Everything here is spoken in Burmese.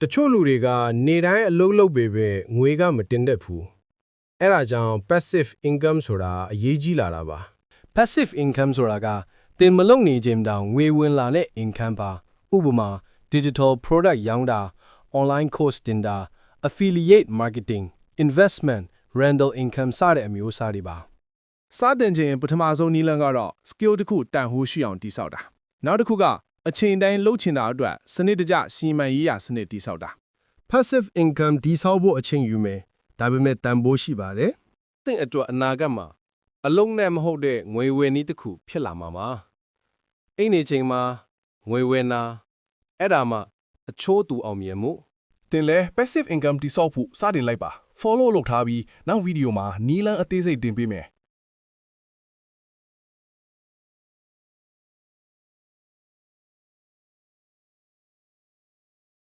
တချို့လူတွေကနေတိုင်းအလုပ်လုပ်ပေပဲငွေကမတင်တတ်ဘူးအဲ့ဒါကြောင့် passive income ဆိုတာအရေးကြီးလာတာပါ passive income ဆိုတာကတင်မလုံနေခြင်းတောင်ငွေဝင်လာတဲ့ income ပါဥပမာ digital product ရောင်းတာ online course တင်တာ affiliate marketing investment rental income စတဲ့အမျိုးအစားတွေပါ စတင်ခြင်းပထမဆုံးနည်းလမ်းကတော့ skill တစ်ခုတန်ဖိုးရှိအောင်တည်ဆောက်တာနောက်တစ်ခုကအချိန်တိုင်းလှုပ်ချင်တာအတွက်စနစ်တကျစီမံရေးရာစနစ်တည်ဆောက်တာ passive income ဒီဆောက်ဖို့အချိန်ယူမယ်ဒါပေမဲ့တန်ဖိုးရှိပါတယ် သင်အတွက်အနာဂတ်မှာအလုံးနဲ့မဟုတ်တဲ့ငွေဝင်နည်းတစ်ခုဖြစ်လာမှာပါအိမ်နေချိန်မှာငွေဝင်တာအဲ့ဒါမှအချိုးတူအောင်မြင်မှု တင်လဲ passive income တိစောက်ဖို့စတင်လိုက်ပါ follow လုပ်ထားပြီးနောက်ဗီဒီယိုမှာနီလန်းအသေးစိတ်တင်ပေးမယ်